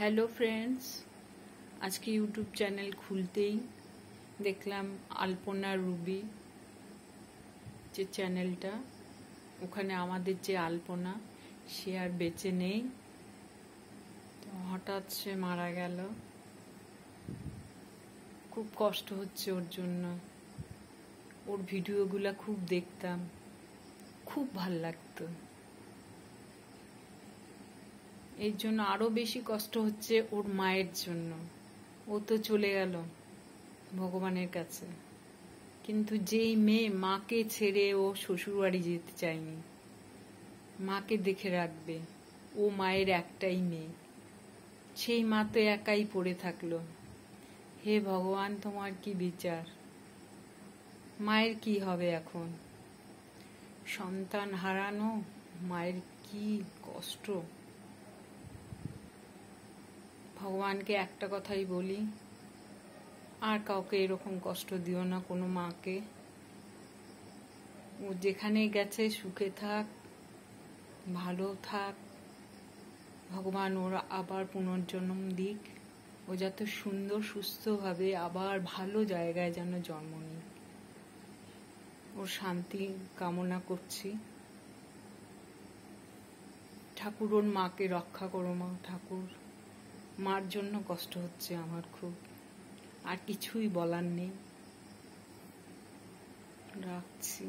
Hello friends, আজকে YouTube channel খুলতেই দেখলাম আলপনা রুবি যে চ্যানেলটা, ওখানে আমাদের যে আলপনা সে আর বেঁচে নেই। তো হঠাৎ সে মারা গেল। খুব কষ্ট হচ্ছে ওর জন্য। ওর ভিডিওগুলা খুব দেখতাম, খুব ভাল লাগতো। এর জন্য আরো বেশি কষ্ট হচ্ছে ওর মায়ের জন্য। ও তো চলে গেল ভগবানের কাছে, কিন্তু যেই মেয়ে মাকে ছেড়ে ও শ্বশুর বাড়ি যেতে চায়নি, মাকে দেখে রাখবে, ও মায়ের একটাই মেয়ে, সেই মা তো একাই পড়ে থাকলো। হে ভগবান, তোমার কি বিচার? মায়ের কি হবে এখন? সন্তান হারানো মায়ের কি কষ্ট। ভগবানকে একটা কথাই বলি, আর কাউকে এরকম কষ্ট দিও না, কোনো মাকে। ও যেখানে গেছে সুখে থাক, ভালো থাক। ভগবান ওর আবার পুনর্জন্ম দিক। ও যাতে সুন্দর সুস্থভাবে আবার ভালো জায়গায় যেন জন্ম নিক, ওর শান্তি কামনা করছি। ঠাকুর ওর মাকে রক্ষা করো মা। ঠাকুর, মার জন্য কষ্ট হচ্ছে আমার খুব, আর কিছুই বলার নেই। রাখছি।